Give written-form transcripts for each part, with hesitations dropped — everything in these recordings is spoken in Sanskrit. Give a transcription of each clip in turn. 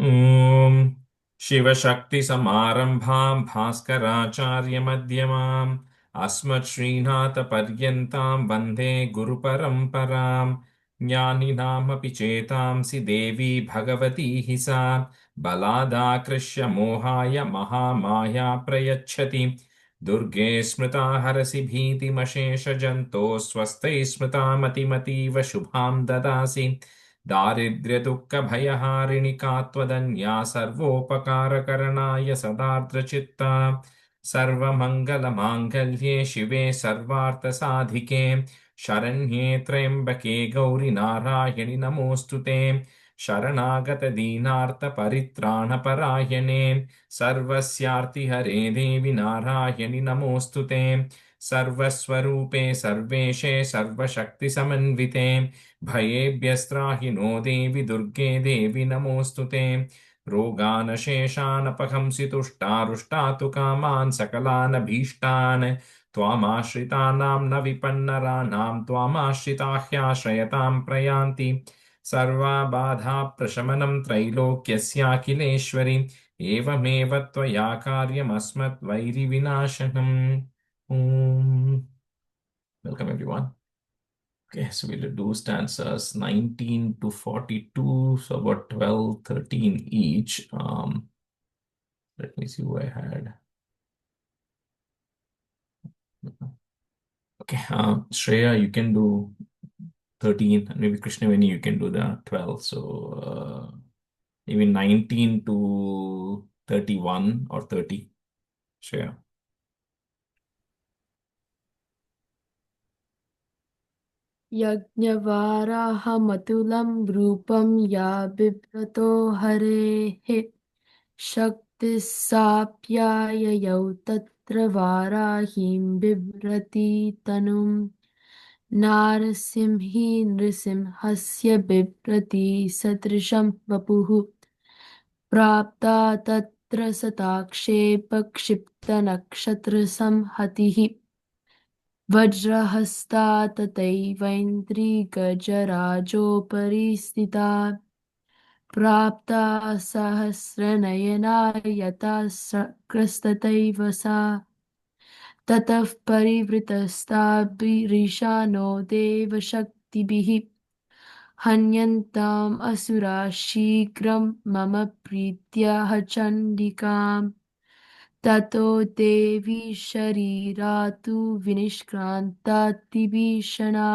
ॐ शिवशक्तिसमारम्भां भास्कराचार्यमध्यमाम् अस्मच्छ्रीनाथपर्यन्तां वन्दे गुरुपरम्परां ज्ञानिनामपि चेतांसि देवी भगवती हि सा बलादाकृष्य मोहाय महामाया प्रयच्छति दुर्गे स्मृता हरसि भीतिमशेषजन्तोः स्वस्यै स्मृता मतिमतीव शुभां ददासि दारिद्र्यदुःखभयहारिणि का त्वदन्या सर्वोपकारकरणाय सदार्द्रचित्ता सर्वमङ्गलमाङ्गल्ये शिवे सर्वार्थसाधिके शरण्ये त्र्यम्बके गौरि नारायणि नमोऽस्तु ते शरणागतदीनार्तपरित्राणपरायणे सर्वस्यार्तिहरे देवि नारायणि नमोऽस्तु ते सर्वस्वरूपे सर्वेशे सर्वशक्तिसमन्विते भयेभ्यस्त्राहि नो देवि दुर्गे देवि नमोऽस्तु ते रोगानशेषानपहंसि तुष्टारुष्टातु कामान् सकलानभीष्टान् त्वामाश्रितानां न विपन्नराणां त्वामाश्रिताह्याश्रयतां प्रयान्ति सर्वा बाधा प्रशमनं त्रैलोक्यस्याखिलेश्वरि एवमेव त्वया कार्यमस्मद्वैरिविनाशनम् ॐ welcome everyone. Okay, so we'll do stanzas 19 to 42, so about 12, 13 each. Let me see who I had. Okay, Shreya, you can do 13, and maybe Krishnaveni, you can do the 12. So maybe 19 to 31 or 30, Shreya. यज्ञवाराहमतुलं रूपं या बिभ्रतो हरेः शक्तिः साप्याययौ तत्र वाराहीं बिभ्रति तनुं नारसिंही नृसिंहस्य बिभ्रति सदृशं वपुः प्राप्ता तत्र सताक्षेपक्षिप्तनक्षत्रसंहतिः वज्रहस्ता तथैवैन्द्रिकजराजोपरि स्थिता प्राप्ता सहस्रनयना यथा क्रस्तथैव सा ततः परिवृतस्ताभिरीशानो देवशक्तिभिः हन्यन्ताम् असुरा शीघ्रं मम प्रीत्या चण्डिकाम् ततो देवी शरीरा तु विनिष्क्रान्तातिभीषणा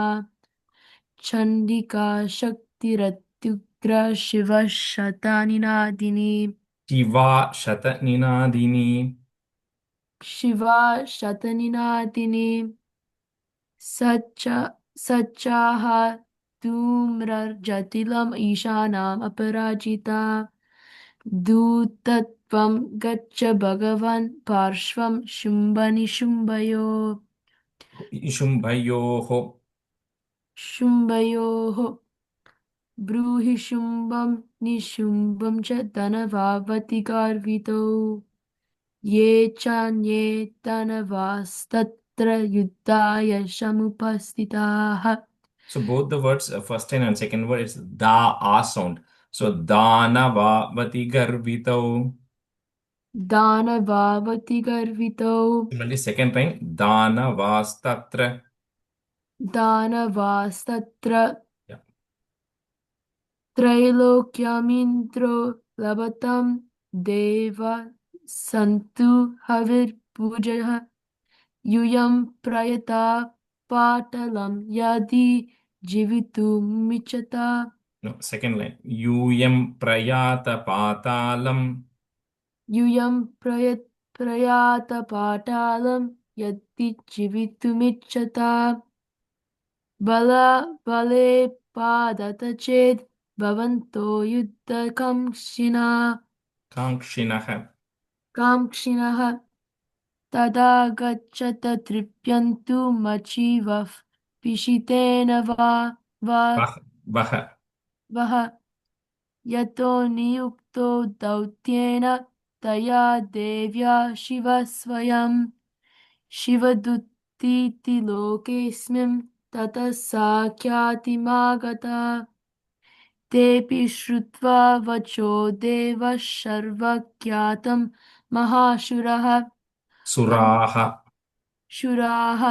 चण्डिका शक्तिरत्युग्रा शिवः शतनिनादिनी Shiva Shataninadini. शिवा शतनिनादिनी सच्चाः धूम्रजटिलम् ईशानाम् अपराजिता दूतत्वं गच्छ भगवन् पार्श्वं शुम्भनिशुम्भयो शुम्भयोः ब्रूहि शुम्भं निशुम्भं च धनवावति गर्वितौ ये चान्ये धनवास्तत्र युद्धाय समुपस्थिताः. So both the words, first line and second word, it's da a sound. So danavavati garvitau. दानवावति गर्वितौ Similarly, second line, danavastatra. दानवास्तत्र Yeah. त्रैलोक्यमिन्द्रो लभतं देव सन्तु हविर्भुजः यूयं प्रयता पाटलं यदि जीवितुमिच्छता No, second line, yum prayata patalam. यूयं प्रयात पातालं यदि जीवितुमिच्छता बले पादत चेत् भवन्तो काङ्क्षिणः तदा गच्छत तृप्यन्तु मचीवः पिशितेन वः यतो नियुक्तो दौत्येन तया देव्या शिवः स्वयं शिवदुत्तीति लोकेऽस्मिन् ततः सा ख्यातिमागता तेऽपि श्रुत्वा वचो देवः सर्वज्ञातं महाशुरः सुराः शूराः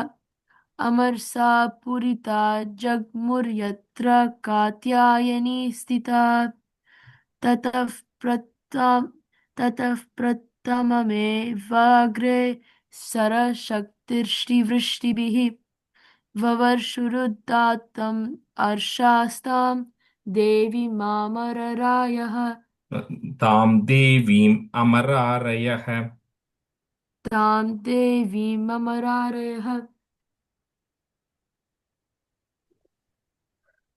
अमरसा पुरिता जग्मुर्यत्र कात्यायनी स्थिता ततः प्रथम ततः प्रथममेवाग्रे सरशक्तिर्ष्टिवृष्टिभिः ववर्षुरुदात्तम् अर्षास्तां देवी मामररायः तां देवीम् अमरारयः. तां देवीममरारयः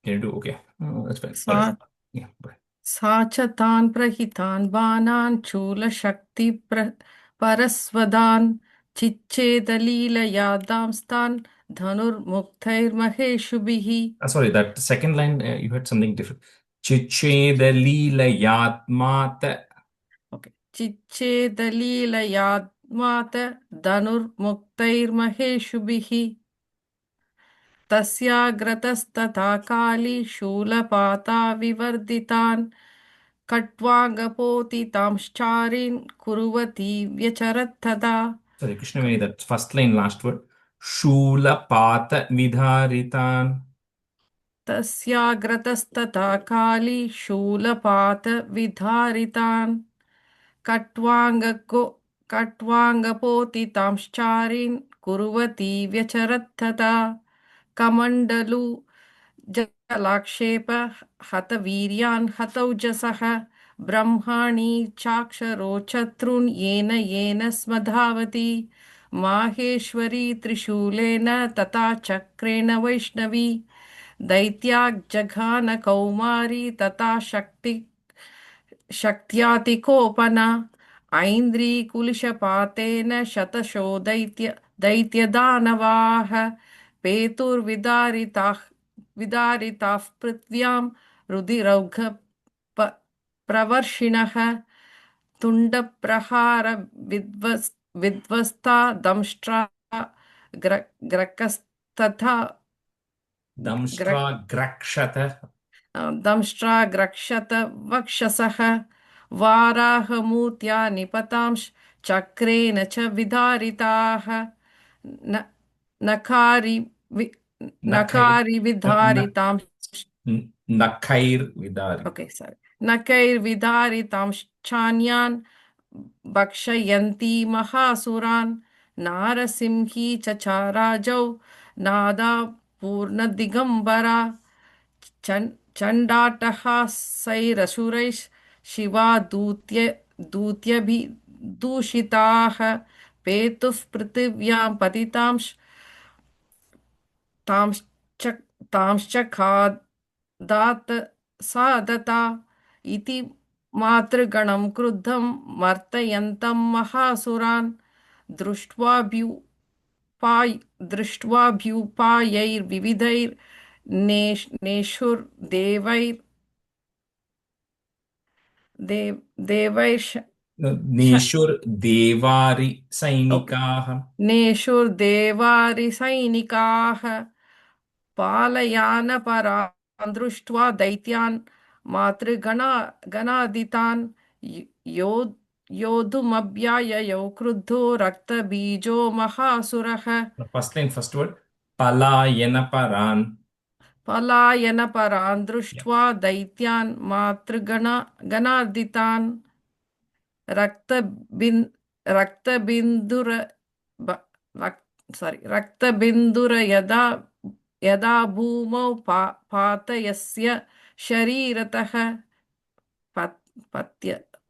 Can you do? Okay. That's fine. सा Whatever. Yeah. Bye. सा च तान् प्रहितान् बाणान् शूलशक्तिप्रपरस्वदान् चिच्छेदलीलया दांस्तान् धनुर्मुक्तैर्महेषुभिः. Sorry, that second line, you had something different. Chichedalilayatmata. Okay. चिच्छेदलीलयात्मात धनुर्मुक्तैर्महेषुभिः तस्याग्रतस्तथा Kali शूलपाता विवर्धितान् खट्वाङ्गपोतितांश्चारीन् कुर्वती व्यचरत्तदा. Sorry, Krishnaveni, that first line, last word. Shulapata vidharitan. तस्याग्रतस्तथा Kali शूलपातविधारितान् खट्वाङ्गको खट्वाङ्गपोतितांश्चारीन् कुर्वती व्यचरत्तदा कमण्डलु जलाक्षेप हतवीर्यान् हतौजसः ब्रह्माणि चाक्षरो चतुर्न् येन येन स्मधावति माहेश्वरी त्रिशूलेन तथा चक्रेण वैष्णवी दैत्याग्जघान कौमारी तथा शक्त्यातिकोपना ऐन्द्रीकुलिशपातेन शतशो दैत्यदानवाः विदारिताः पृथिव्यां रुधिरौघ प्रवर्षिणः तुण्डप्रहार विध्वस्ता दंष्ट्रा ग्रकस्तथा Damshtra grakshata. दंष्ट्राग्रक्षत वक्षसः वाराहमूर्त्या निपतांश् चक्रेण च विदारिताः नखारि Nakai. विदारितां Nakair vidari. ओके सॉरी नखैर्विदारितांश्चान्यान् भक्षयन्ती महासुरान् नारसिंही चचाराजौ नादा पूर्णदिगम्बरा चण्डाटहासैरसुरैः शिवा दूत्यभिदूषिताः पेतुः पृथिव्यां पतितांश् तांश्च तांश्च खादात् सादता इति मातृगणं क्रुद्धं मर्तयन्तं महासुरान् दृष्ट्वाभ्युपायैर्विविधैर्देवैर् Neshur devari sainikaha. नेषुर्देवारिसैनिकाः पालयानपरान् दृष्ट्वा दैत्यान् गणादितान् योद्धुमभ्याययौ क्रुद्धो रक्तबीजो महासुरः First line, first word. Palayana paran. पलायनपरान् Yeah. दृष्ट्वा दैत्यान् गणादितान् रक्तबिन् रक्तबिन्दुर रक्तबिन्दुर यदा भूमौ पातयस्य शरीरतः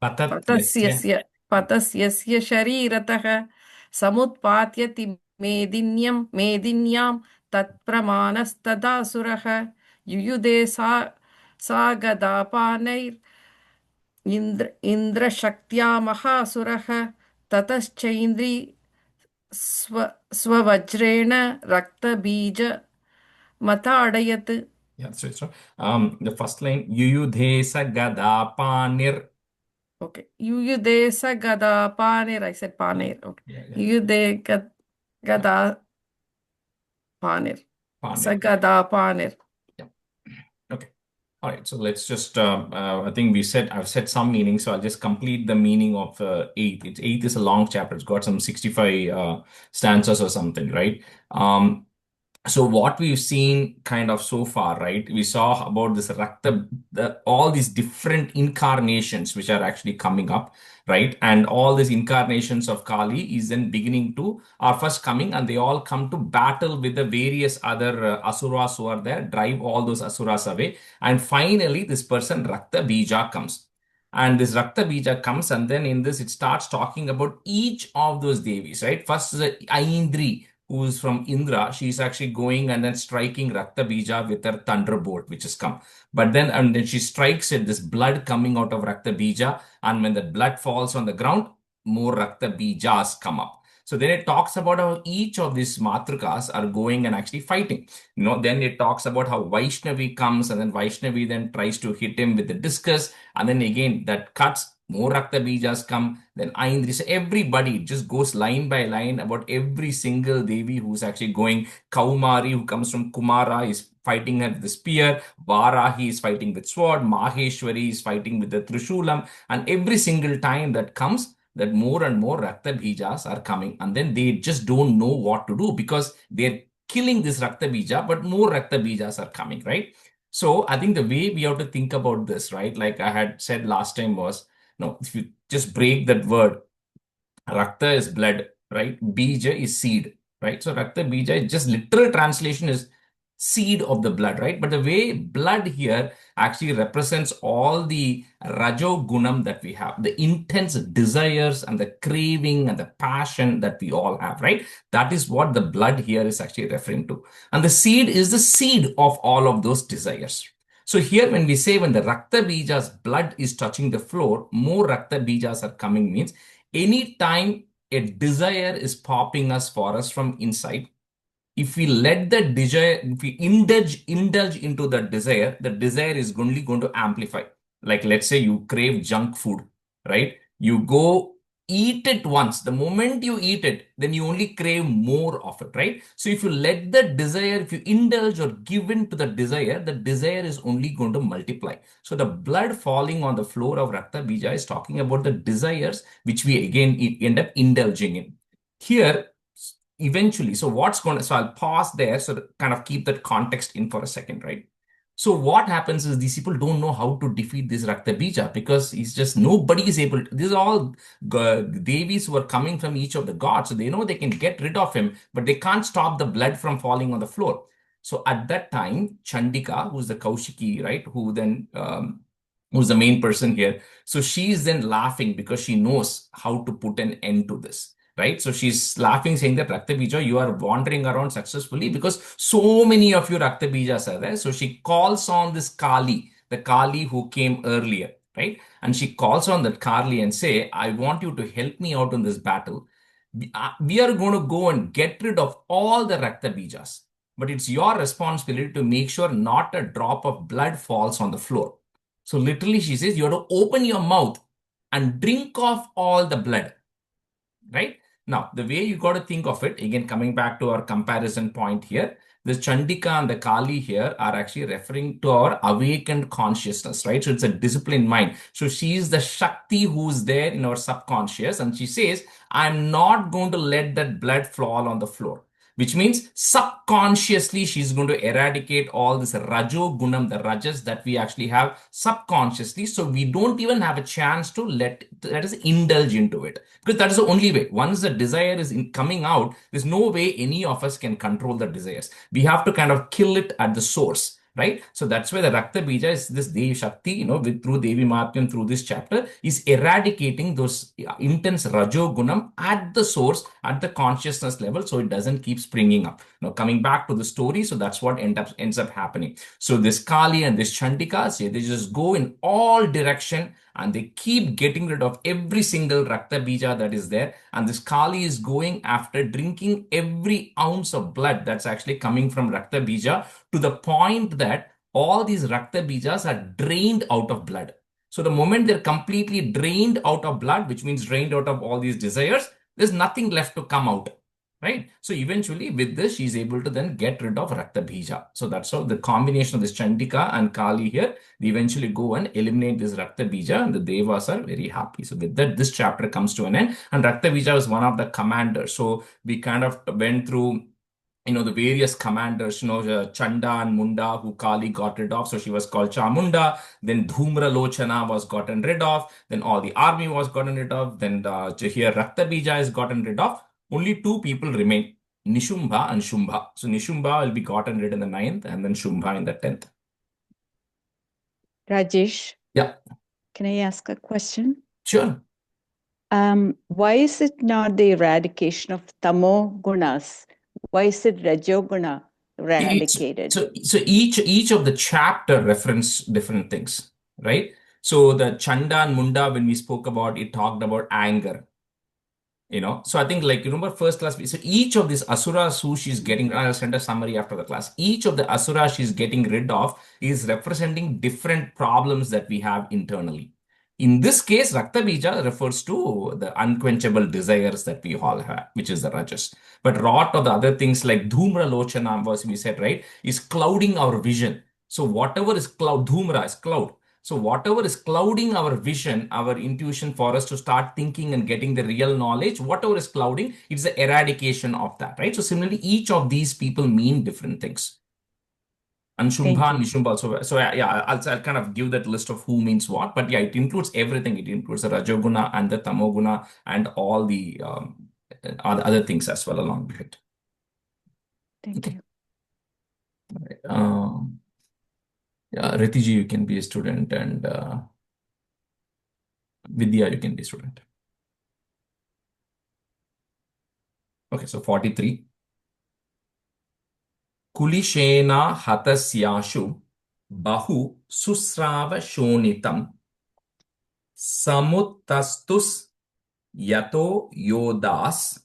Patatyasya. पतस्यस्य शरीरतः समुत्पात्यति मेदिन्यां तत्प्रमाणस्तदासुरः युयुधे सा गदापानैर् इन्द्रशक्त्या महासुरः ततश्चैन्द्री स्ववज्रेण रक्तबीजमताडयत्. Yeah, so the first line, Yuyudhesa Gadapanir. Okay. Yuyude sa gada panir. I said panir. Okay. Yeah. Yuyude gada panir. Sa Panir. gada panir. Yeah. Okay. All right, so let's just, I think I've said some meaning, so I'll just complete the meaning of eighth. Eighth is a long chapter. It's got some 65 stanzas or something, right? Um, so what we've seen kind of so far, right? We saw about this Rakta, all these different incarnations which are actually coming up, right? And all these incarnations of Kali is then beginning to are first coming, and they all come to battle with the various other asuras who are there, drive all those asuras away, and finally this person Rakta Bija comes. And this Rakta Bija comes, and then in this it starts talking about each of those devis, right? First is the Aindri, who is from Indra. She's actually going and then striking Rakta Bija with her thunderbolt, which has come. But then, and then she strikes it, this blood coming out of Rakta Bija, and when the blood falls on the ground, more Rakta Bijas come up. So then it talks about how each of these Matrikas are going and actually fighting. Then it talks about how Vaishnavi comes, and then Vaishnavi then tries to hit him with the discus, and then again that cuts. More Rakta Bijas come, then Aindri. So everybody just goes line by line about every single Devi who's actually going. Kaumari, who comes from Kumara, is fighting with the spear. Varahi is fighting with sword. Maheshwari is fighting with the Trishulam. And every single time that comes, that more and more Rakta Bijas are coming. And then they just don't know what to do because they're killing this Rakta Bija, but more Rakta Bijas are coming, right? So I think the way we have to think about this, right? Like I had said last time was, no, if you just break that word, Rakta is blood, right? Bija is seed, right? So Rakta Bija, just literal translation is seed of the blood, right? But the way blood here actually represents all the Rajo Gunam that we have, the intense desires and the craving and the passion that we all have, right? That is what the blood here is actually referring to. And the seed is the seed of all of those desires. So here when we say when the Rakta Bija's blood is touching the floor, more Rakta Bijas are coming means anytime a desire is popping us for us from inside, if we let the desire, if we indulge into the desire is only going to amplify. Like let's say you crave junk food, right? You go eat it once. The moment you eat it, then you only crave more of it, right? So if you let the desire, if you indulge or give in to the desire is only going to multiply. So the blood falling on the floor of Rakta Bija is talking about the desires which we again end up indulging in. Here, eventually, so I'll pause there, so to kind of keep that context in for a second, right? So what happens is these people don't know how to defeat this Rakta Bija because it's just nobody is able to. These are all devis who are coming from each of the gods, so they know they can get rid of him, but they can't stop the blood from falling on the floor. So at that time, Chandika, who's the Kaushiki, right, who's the main person here, so she's then laughing because she knows how to put an end to this, right? So she's laughing, saying that Rakta Bija, you are wandering around successfully because so many of you Rakta Bijas are there. So she calls on this Kali, the Kali who came earlier, right? And she calls on that Kali and say, I want you to help me out in this battle. We are going to go and get rid of all the Rakta Bijas. But it's your responsibility to make sure not a drop of blood falls on the floor. So literally she says, you have to open your mouth and drink off all the blood, right? Now, the way you got to think of it, again, coming back to our comparison point here, this Chandika and the Kali here are actually referring to our awakened consciousness, right? So it's a disciplined mind. So she is the Shakti who's there in our subconscious, and she says, I'm not going to let that blood fall on the floor, which means subconsciously she's going to eradicate all this Rajo Gunam, the Rajas that we actually have subconsciously. So we don't even have a chance to let us indulge into it, because that is the only way. Once the desire is coming out, there's no way any of us can control the desires. We have to kind of kill it at the source, right? So that's why the Rakta Bija is this Devi Shakti, through Devi Mahatmyam, through this chapter, is eradicating those intense Rajo Gunam at the source, at the consciousness level, so it doesn't keep springing up. Now, coming back to the story, so that's what ends up happening. So this Kali and this Chandika, say they just go in all direction and they keep getting rid of every single Rakta Bija that is there. And this Kali is going after drinking every ounce of blood that's actually coming from Rakta Bija, to the point that all these Rakta Bijas are drained out of blood. So the moment they're completely drained out of blood, which means drained out of all these desires, there's nothing left to come out. right? So eventually, with this, she's able to then get rid of Rakta Bija. So that's how the combination of this Chandika and Kali here, they eventually go and eliminate this Rakta Bija, and the Devas are very happy. So with that, this chapter comes to an end. And Rakta Bija was one of the commanders. So we kind of went through the various commanders, Chanda and Munda, who Kali got rid of. So she was called Chamunda. Then Dhumra Lochana was gotten rid of. Then all the army was gotten rid of. Then here Rakta Bija is gotten rid of. Only two people remain, Nishumbha and Shumbha. So Nishumbha will be gotten rid in the ninth and then Shumbha in the 10th. Rajesh, Yeah, can I ask a question? sure. Why is it not the eradication of tamo gunas? Why is it rajoguna eradicated? So each of the chapter reference different things, right? So the Chanda and Munda, when we spoke about, it talked about anger. So I think, like, remember first class, so each of these asuras who she's getting, I'll send a summary after the class. Each of the asuras she's getting rid of is representing different problems that we have internally. In this case, Rakta Bija refers to the unquenchable desires that we all have, which is the Rajas. But Rot or the other things like Dhumra Lochana, was we said, right, is clouding our vision. So whatever is cloud, Dhumra is cloud. So whatever is clouding our vision, our intuition for us to start thinking and getting the real knowledge, whatever is clouding, it's the eradication of that, right? So similarly, each of these people mean different things. And Shumbha and Nishumba also. So yeah, I'll kind of give that list of who means what. But yeah, it includes everything. It includes the Rajoguna and the Tamoguna and all the other things as well along with it. Thank you. Yeah, Ritiji, you can be a student, and Vidya, you can be a student. Okay, so 43. Kulishena hatasyashu bahu susrava shonitam samuttastus yato yodas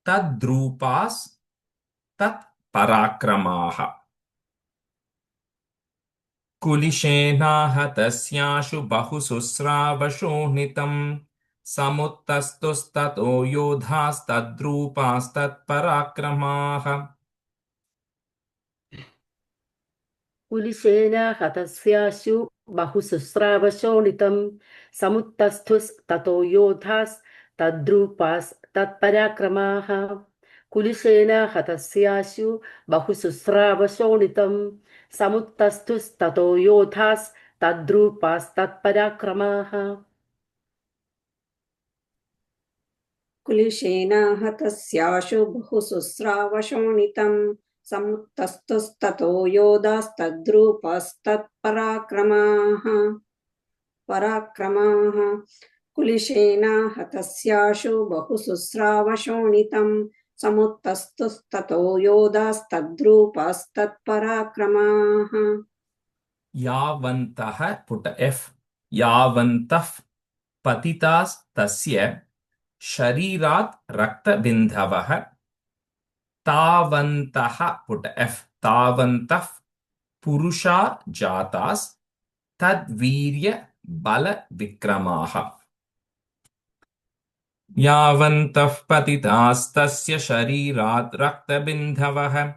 tadrupas tat parakramaha. Kulishena hatasyashu bahu susrava shonitam samuttastus tato yodas tadrupas tat parakramaha. कुलिशेन हतस्याशु बहुशुस्रावशोणितं समुत्तस्थुस्ततो योधास्तद्रूपास्तत्पराक्रमाः कुलिशेन हतस्याशु बहुशुस्रावशोणितं समुत्तस्थुस्ततो योधास्तद्रूपास्तत्पराक्रमाः कुलिशेन हतस्याशु बहुशुस्रावशोणितं समुत्तस्तुस्ततो योधास्तद्रूपस्तत्पराक्रमाः कुलिशेन हतस्याशु बहुशुस्रावशोणितं समुत्तस्तुस्ततो योधास्तद्रूपस्तत्पराक्रमाः Yavantah, put a F. Yavantah patitas tasya sharirat rakta bindhavah tavantah, put a F. Tavantah purusha jatas tadvirya bala vikramaha. Yavantah patitas tasya sharirat rakta bindhavah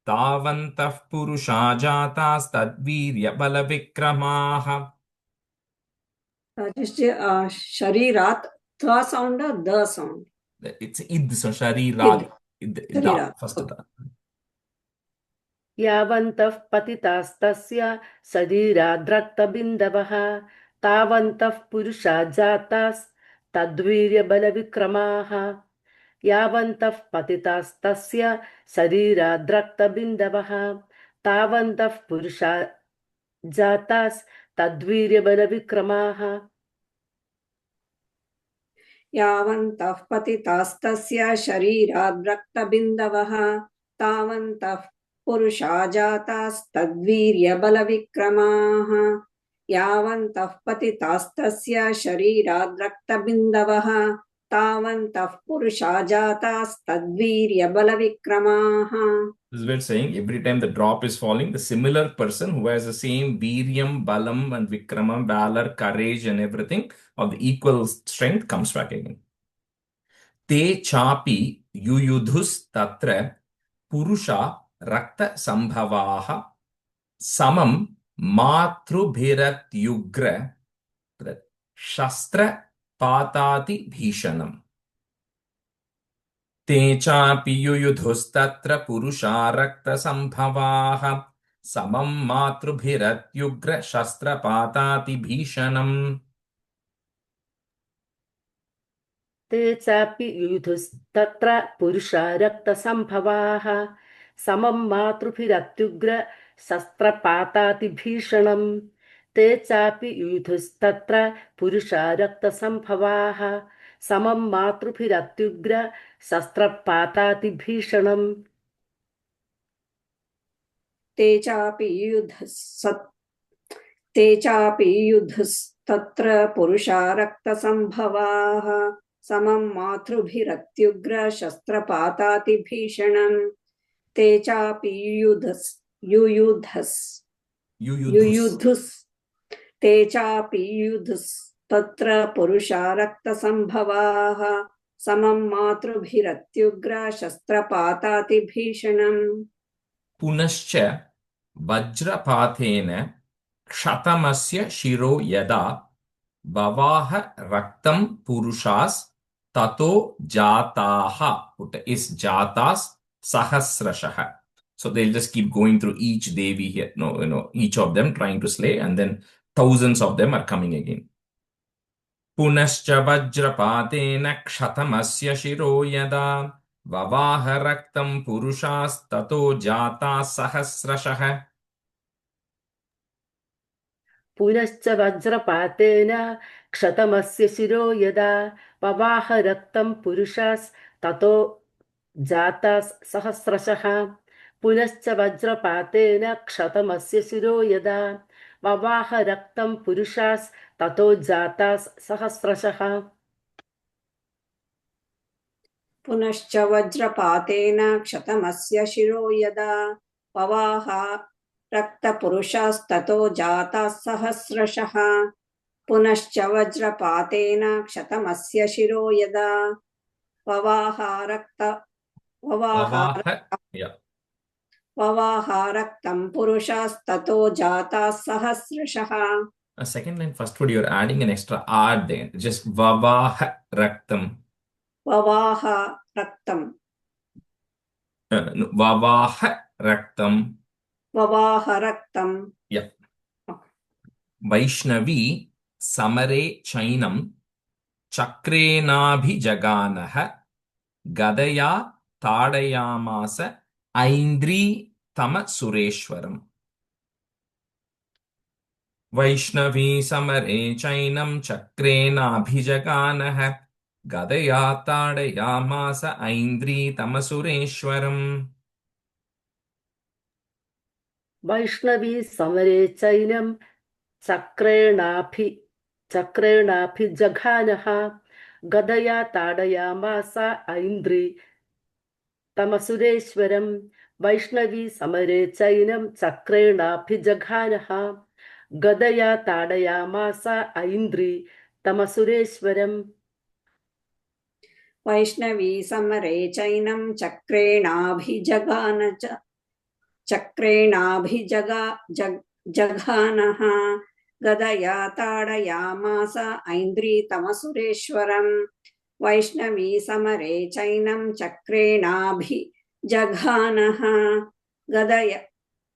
Tavantah purusha jatas tadvirya bala vikramaha. शरीरात th sound or the sound? It's id, so sharirad. Sharirat. First Okay. da. यावन्तः पतितास्तस्य शरीराद्रक्तबिन्दवः तावन्तः पुरुषा जातास्तद्वीर्यबलविक्रमाः यावन्तः पतितास्तस्य शरीराद्रक्तबिन्दवः तावन्तः पुरुषा जातास्तद्वीर्यबलविक्रमाः यावन्तः पतितास्तस्य शरीराद् रक्तबिन्दवः तावन्तः पुरुषा जातास्तद्वीर्यबलविक्रमाः यावन्तः पतितास्तस्य शरीराद् रक्तबिन्दवः तावन्तः पुरुषा जातास्तद्वीर्यबलविक्रमाः. This is where saying every time the drop is falling, the similar person who has the same Viryam, Balam, and Vikramam, valor, courage, and everything of the equal strength comes back again. Te chapi युयुधुस्तत्र पुरुषा रक्तसम्भवाः समं मातृभिरत्युग्र शस्त्रपाताति भीषणम् ते चापि युयुधुस्तत्र पुरुषा रक्तसम्भवाः समं मातृभिरत्युग्र शस्त्रपाताति भीषणम् ते चापि युयुधुस्तत्र पुरुषा रक्तसम्भवाः समं मातृभिरत्युग्र शस्त्रपातातिभीषणम् ते चापि युयुधुस्तत्र पुरुषा रक्तसम्भवाः समं मातृभिरत्युग्र शस्त्रपातातिभीषणम् ते चापि युयुधस्तत्र पुरुषा रक्तसम्भवाः समं मातृभिरत्युग्र शस्त्रपातातिभीषणम् ते चापि युयुधुस् ते चापि युयुधुस्तत्र पुरुषा रक्तसम्भवाः समं मातृभिरत्युग्र शस्त्रपातातिभीषणम् पुनश्च वज्रपातेन क्षतमस्य शिरो यदा बवाह रक्तं पुरुषास्ततो जाताः put is jatas sahasrashah. So they'll just keep going through each devi here, each of them trying to slay, and then thousands of them are coming again. पुनश्च वज्रपातेन क्षतमस्य शिरो यदा ववाह रक्तं पुरुषास्ततो जाताः सहस्रशः पुनश्च वज्रपातेन क्षतमस्य शिरो यदा पवाह रक्तं पुरुषास्ततो जाताः सहस्रशः पुनश्च वज्रपातेन क्षतमस्य शिरो यदा ववाह रक्तं पुरुषास्ततो जाताः सहस्रशः पुनश्च वज्रपातेन क्षतमस्य शिरो यदा पवाह रक्तपुरुषास्ततो जाताः सहस्रशः पुनश्च वज्रपातेन क्षतमस्य शिरो यदा पवाह रक्तं पुरुषास्ततो जाताः सहस्रशः. A second line, first word, you're adding an extra R there. Just vavaha raktam. Vavaha raktam. No, vavaha raktam. Vavaha raktam. Yeah. Vaishnavi samare chainam chakrenabhijaganah gadaya tadayamasa aindri tama sureshwaram. Vaishnavi samare chainam chakrenabhijaganah gadaya tadayamasa aindri tama sureshwaram. Vaishnavi समरे चैनं चक्रेणाभिजघानः गदया ताडयामास ऐन्द्री तमसुरेश्वरं वैष्णवी समरे चैनं चक्रेणाभिजघानः गदया ताडयामास ऐन्द्री तमसुरेश्वरम् वैष्णवी समरे चैनं चक्रेणाभिजघानः गदया ताडयामास ऐन्द्री तमसुरेश्वरम् वैष्णवी समरे चैनं चक्रेणाभिजघानः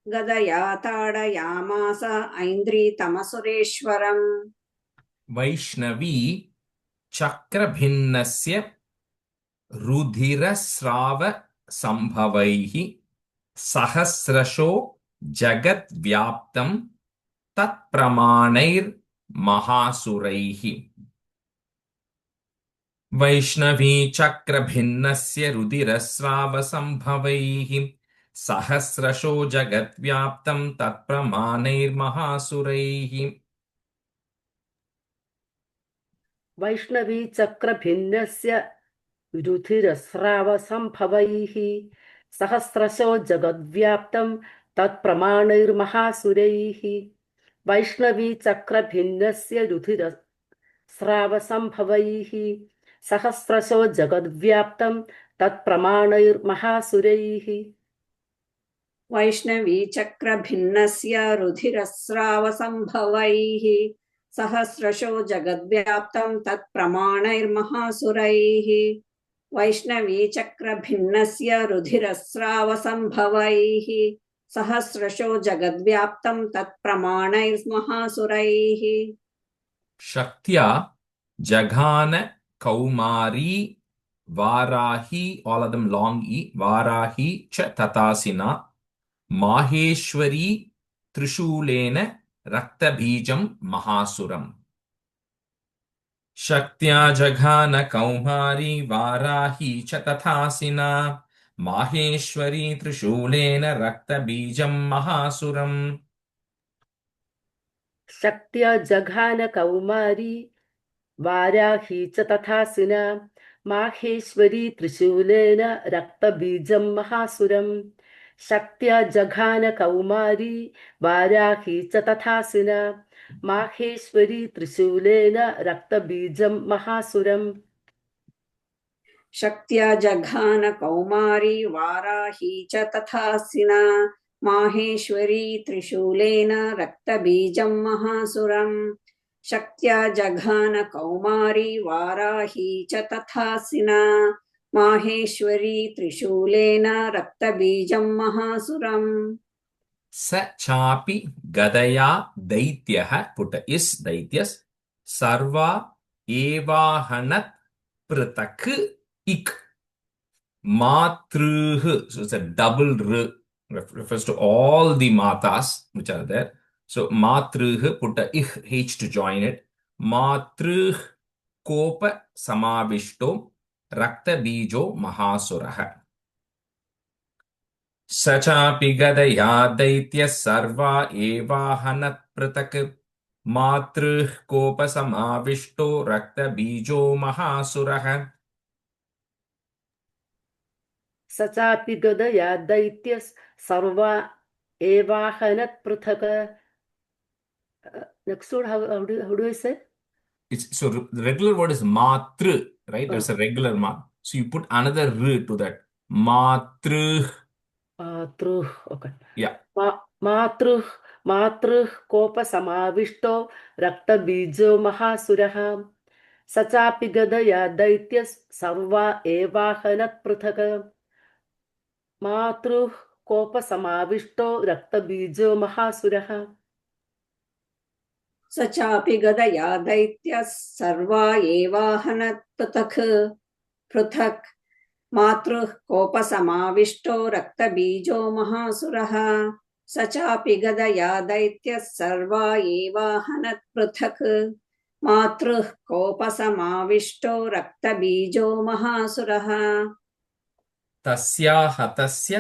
गदया ताडयामास ऐन्द्री तमसुरेश्वरम् वैष्णवी चक्रभिन्नस्य रुधिरस्राव संभवैः सहस्रशो जगद्व्याप्तं तत्प्रमाणैर्महासुरैः वैष्णवी चक्रभिन्नस्य रुधिरस्राव संभवैः सहस्रशो जगद्व्याप्तं तत्प्रमाणैर्महासुरैः वैष्णवी चक्रभिन्नस्य रुधिरस्राव संभवैः सहस्रशो जगद्व्याप्तं तत्प्रमाणैर्महासुरैः वैष्णवी चक्रभिन्नस्य रुधिरस्राव संभवैः सहस्रशो जगद्व्याप्तं तत्प्रमाणैर्महासुरैः वैष्णवी चक्रभिन्नस्य रुधिरस्रावसम्भवैः सहस्रशो जगद्व्याप्तं तत्प्रमाणैर्महासुरैः वैष्णवी चक्रभिन्नस्य रुधिरस्रावसम्भवैः सहस्रशो जगद्व्याप्तं तत्प्रमाणैर्महासुरैः Shaktya Jaghana Kaumari Varahi, all of them long E, Varahi Cha Tatasina Maheshwari Trishulena Raktabhijam Mahasuram. Shaktya Jaghana Kaumari Varahi Cha Tatasina Maheshwari Trishulena Raktabhijam Mahasuram. शक्त्या जघान कौमारी वाराही च तथासिना माहेश्वरी त्रिशूलेन रक्तबीजं महासुरम् शक्त्या जघान कौमारी वाराही च तथासिना माहेश्वरी त्रिशूलेन रक्तबीजं महासुरम् शक्त्या जघान कौमारी वाराही च तथासिना माहेश्वरी त्रिशूलेन रक्तबीजं महासुरम् शक्त्या जघान कौमारी वाराही च तथासिना माहेश्वरी त्रिशूलेन रक्तबीजं महासुरम् स चापि गदया दैत्यः पुट इस् दैत्यस् सर्वा एवाहनत् पृथक् इक् matruh. So it's a double r, refers to all the matas which are there. So matruh, put a h to join it. Matruh kopa samavishto rakta bijo mahasurah. Sachapi gadaya daitya sarva evahanat pratak matruh kopa samavishto rakta bijo mahasurah. स चापि गदया दैत्यः सर्वा एवाहनत् पृथक् next word how do I say So the regular word is matru, right? There's a regular mat. So you put another r to that. Matru. Matruh, okay. Yeah. Matruh, matruh kopa samavishto rakta bijo mahasuraha. Sachapi gadaya daityas sarva evahanat pruthaka. Matruh kopa samavishto rakta bijo mahasuraha. स चापि गदया दैत्यः सर्वा एवाहनत् पृथक् मातृः कोपसमाविष्टो रक्तबीजो महासुरः स चापि गदया दैत्यः सर्वा एवाहनत् पृथक् मातृः कोपसमाविष्टो रक्तबीजो महासुरः तस्या हतस्य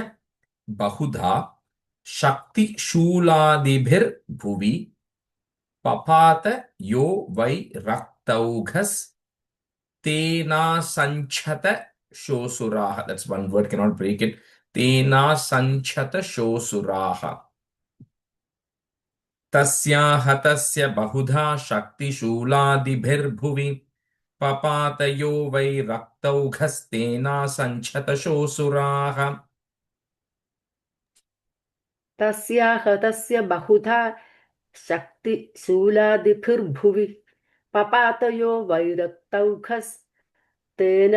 बहुधा शक्तिशूलादिभिर्भुवि पपात यो वै रक्तौघस् तेना संछत शोसुराः. That's one word, cannot break it. Tena sanchata shosuraha. Tasya hatasya bahudha shakti shuladibhirbhuvi papatayo vai raktaughastena sanchata shosuraha. तस्याह तस्य बहुधा शक्ति शूलादिभिर्भुवि पपातयो वैरक्तौघस् तेन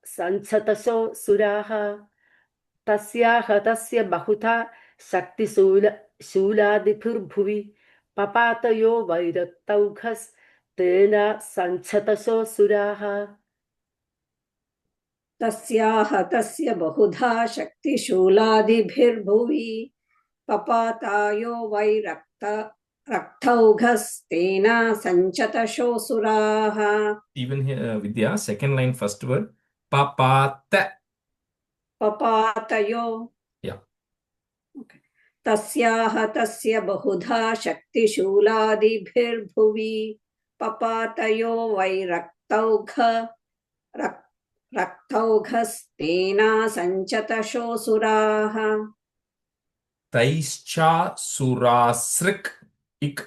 संछतशो सुराः तस्याह तस्य बहुधा शक्तिशूलादिभिर्भुवि पपातयो वैरक्तौघस् तेन संछतशो सुराः तस्याः तस्य बहुधा शक्तिशूलादिभिर्भुवि पपातायो वै रक्तौघस्तेन सञ्चतशोऽसुराः. Even here, Vidya, second line, first word, papata. पपातयो. Yeah. Okay. तस्याः तस्य बहुधा शक्तिशूलादिभिर्भुवि पपातयो वै रक्तौघस्तेन सञ्चतशोऽसुराः. Taischa surasrik ik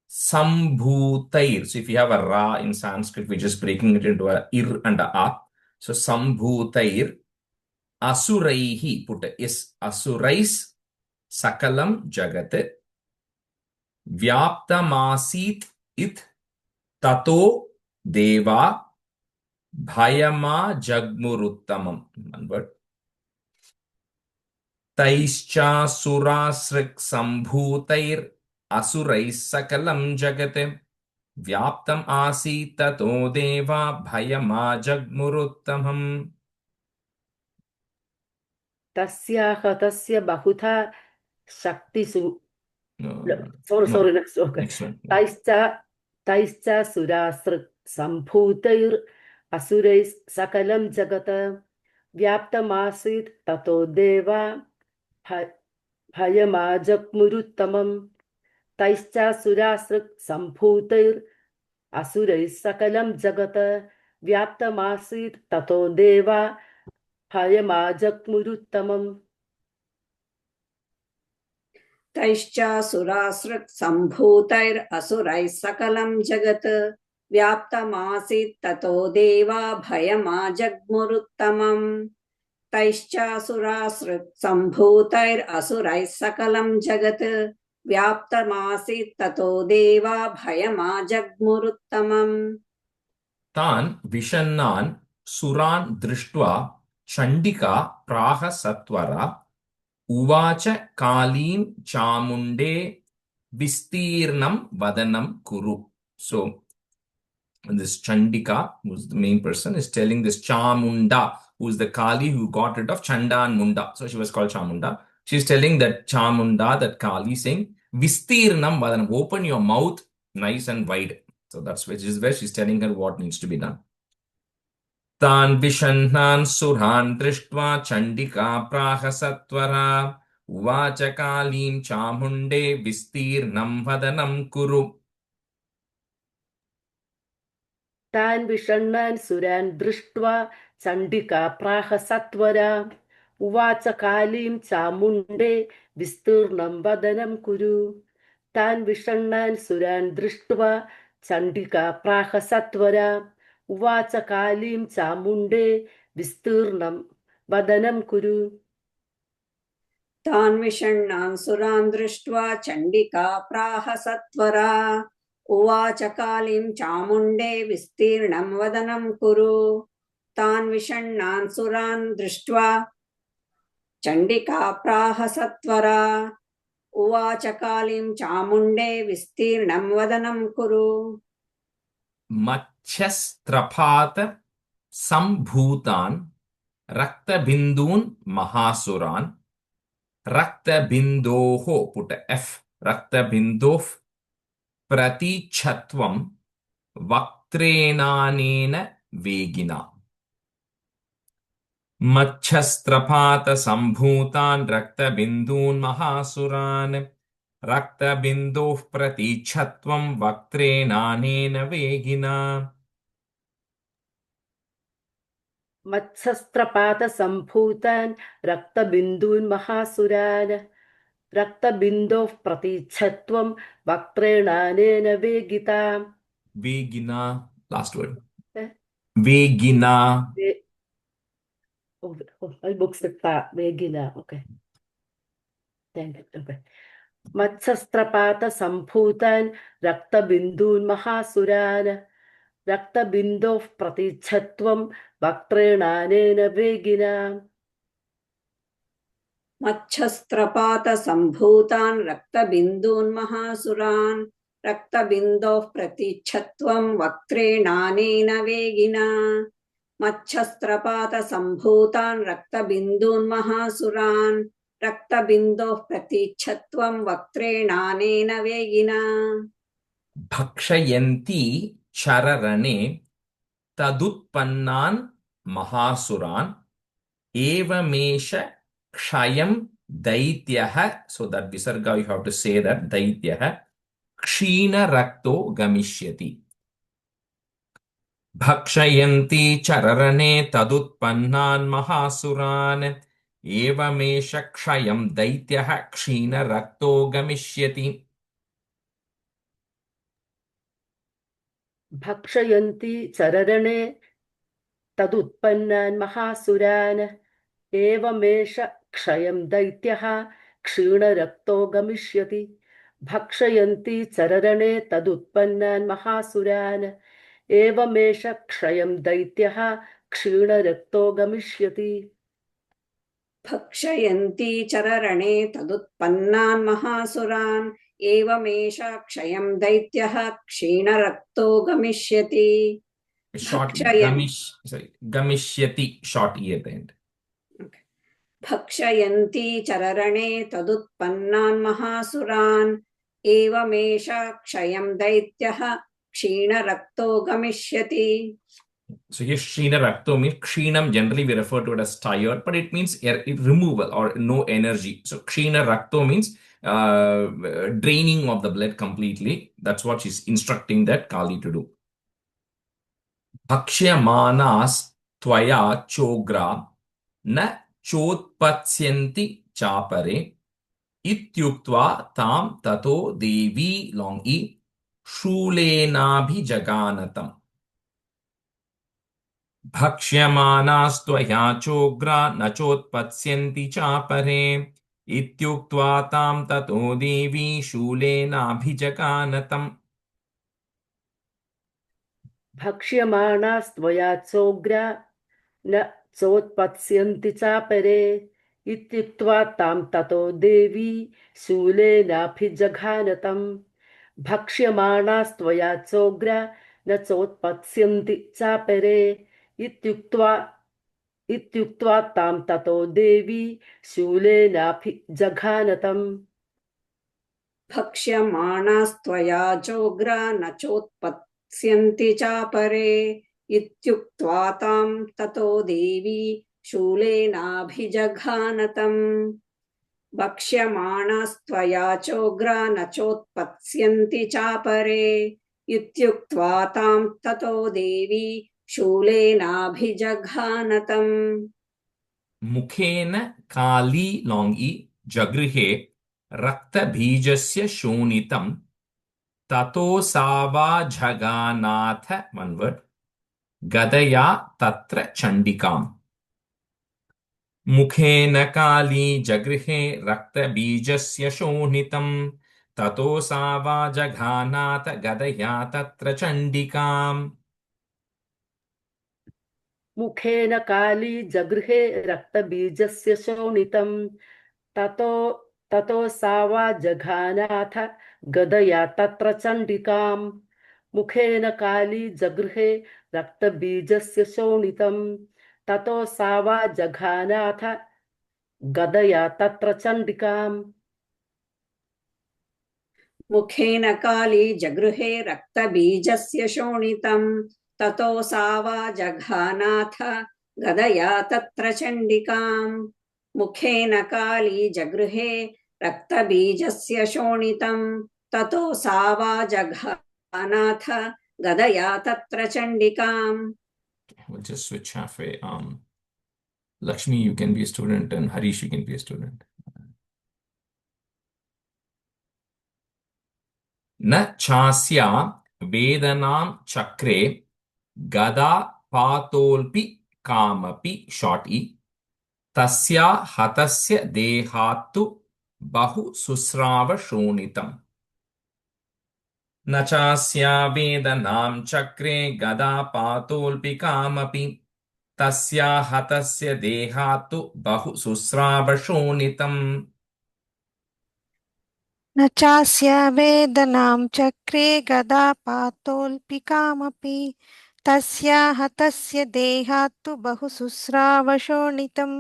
sambhutair. So if you have a ra in Sanskrit, we're just breaking it into a ir and a a. So Sambhutair Asuraihi, put is Asurais Sakalam Jagat Vyaptamasit it Tato Deva Bhayama Jagmuruttamam. One word. Taischa Surasrik Sambhutair Asurais Sakalam Jagat Vyaptam Asi Tato Deva Bhayama Jagmuruttamam. Tasyaha tasya bahutha shaktisu. No, Sorry, next. Okay. next one. Taischa surasrik sambhutair asurais sakalam jagata vyaptamasit tato deva bhayamajagmuruttamam. Taischa surasrik sambhutair asurais sakalam jagata vyaptamasit tato deva bhayamajagmuruttamam. तैश्च सुरासृक् सम्भूतैरसुरैः सकलं जगत् व्याप्तमासीत् ततो देवा भयमाजग्मुरुत्तमम् तैश्च सुरासृक् सम्भूतैरसुरैः सकलं जगत् व्याप्तमासीत् ततो देवा भयमाजग्मुरुत्तमम् Tan Vishannan Suran Drishtva Chandika Praha Satvara Uvacha Kalim Chamunde Vistirnam Vadanam Kuru. So this Chandika, who's the main person, is telling this Chamunda, who's the Kali who got rid of Chanda and Munda. So she was called Chamunda. She's telling that Chamunda, that Kali, saying, Vistirnam Vadanam, open your mouth nice and wide. So that's which is where she's telling her what needs to be done. Tan Vishannan Surhan Drishtva Chandika Praha Satvara Uvacha Kalim Chamunde Vistirnam Vadanam Kuru. Tan Vishannan Suran Drishtva Chandika Praha Satvara Uvacha Kalim Chamunde Visturnam Vadanam Kuru. Tan Vishannan Suran Drishtva Chandika Praha Satvara Uvacha Kalim Chamunde Visturnam Vadanam Kuru. तान् विषण्णान् सुरान् दृष्ट्वा चण्डिका प्राह सत्वरा उवाच कालीं चामुण्डे विस्तीर्णं वदनं कुरु तान् विषण्णान् सुरान् दृष्ट्वा चण्डिका प्राह सत्वरा उवाच कालीं चामुण्डे विस्तीर्णं वदनं कुरु Machyastrapata Sambhutan Raktabindun Mahasuran Raktabindoho, put a F, Raktabindof Pratichatvam Vaktrenanena Vegina. Machyastrapata Sambhutan Raktabindun Mahasuran Raktabindof Pratichatvam Vaktrenanena Vegina. Matshastrapata Sambhutan Raktabindun Mahasuran Raktabindov Pratichatvam Vaktrenanena Vegita. Vegina, last word. Eh? Vegina. My books that Vegina. Okay. Thank you. Okay. Matshastrapata Sambhutan Raktabindun Mahasuran Raktabindov Pratichatvam Vaktrenanena Vegina. मच्छस्त्रपात सम्भूतान् रक्तबिन्दून् महासुरान् रक्तबिन्दोः प्रतीच्छत्वं वक्त्रेणानेन वेगिना मच्छस्त्रपात सम्भूतान् रक्तबिन्दून् महासुरान् रक्तबिन्दोः प्रतीच्छत्वं वक्त्रेणानेन वेगिना Bhakshayanti Chararane Tadutpannan Mahasuran Evamesha Kshayam Daityaha. So that Visarga you have to say that Daityaha Kshina Rakto Gamishyati. Bhakshayanti Chararane Tadutpannan Mahasuran Evamesha Kshayam Daityaha Kshina Rakto Gamishyati. Bhakshayanti Chararane तदुत्पन्नान् महासुरान् एवमेष क्षयं दैत्यः क्षीणरक्तो गमिष्यति भक्षयन्ति चररणे तदुत्पन्नान् महासुरान् एवमेष क्षयं दैत्यः क्षीणरक्तो गमिष्यति भक्षयन्ति चररणे तदुत्पन्नान् महासुरान् एवमेष क्षयं दैत्यः क्षीणरक्तो गमिष्यति Short भक्षयन् Gamishyati, short E at the end. भक्षयन्ति चररणे तदुत्पन्नान् महासुरान् एवमेष क्षयं दैत्यः क्षीणरक्तो गमिष्यति. So here Kshina Rakto means Kshinam, generally we refer to it as tired, but it means removal or no energy. So Kshina Rakto means draining of the blood completely. That's what she's instructing that Kali to do. Bhakshya tvaya chogra na chotpatsyanti chapare ityuktva tam tato devi long e shulenabhi jaganatam. भक्ष्यमानास्त्वया चोग्रा न चोत्पत्स्यन्ति चापरे इत्युक्त्वा तां ततो देवी शूलेनाभिजगानतम् भक्ष्यमाणास्त्वया चोग्रा न चोत्पत्स्यन्ति चापरे इत्युक्त्वा तां ततो देवी शूलेनाभिजघानतम् भक्ष्यमाणास्त्वया चोग्रा न चोत्पत्स्यन्ति चापरे इत्युक्त्वा तां ततो देवी शूलेनाभिजघानतम् भक्ष्यमाणास्त्वया चोग्रा न चोत्पत्स्यन्ति चापरे इत्युक्त्वा तां ततो देवी शूलेनाभिजघानतम् भक्ष्यमाणास्त्वया चोग्रा न चोत्पत्स्यन्ति चापरे इत्युक्त्वा तां ततो देवी शूलेनाभिजघानतम् मुखेन काली लोङ्गी जगृहे रक्तबीजस्य शोणितं ततो सावाझगानाथ one word गदया तत्र चण्डिकाम् मुखेन काली जगृहे रक्तबीजस्य शोणितं ततो सावाजघानाथ गदया तत्र चण्डिकाम् मुखेन काली जगृहे रक्तबीजस्य शोणितं ततो सा वा जघानाथ गदया तत्र चण्डिकाम् मुखेन काली जगृहे रक्तबीजस्य शोणितं ततो सा वा जघानाथ गदया तत्र चण्डिकाम् मुखेन काली जगृहे रक्तबीजस्य शोणितं ततो सा वा जघानाथ गदया तत्र चण्डिकाम् मुखेन काली जगृहे रक्तबीजस्य शोणितं ततो सा वा जघानाथ गदया तत्र चण्डिकाम्. We'll just switch halfway. Lakshmi, you can be a student, and Harish, you can be a student. न चास्या वेदनां चक्रे गदा पातोल्पि कामपि short e तस्या हतस्य देहात्तु बहु सुस्राव शोणितम् न चास्या वेदनां चक्रे गदा पातोल्पि कामपि तस्या हतस्य देहात्तु बहु सुस्राव शोणितम् न चास्य वेदनां चक्रे गदापातोऽल्पिकामपि तस्या हतस्य देहात्तु बहु शुश्रावशोणितम्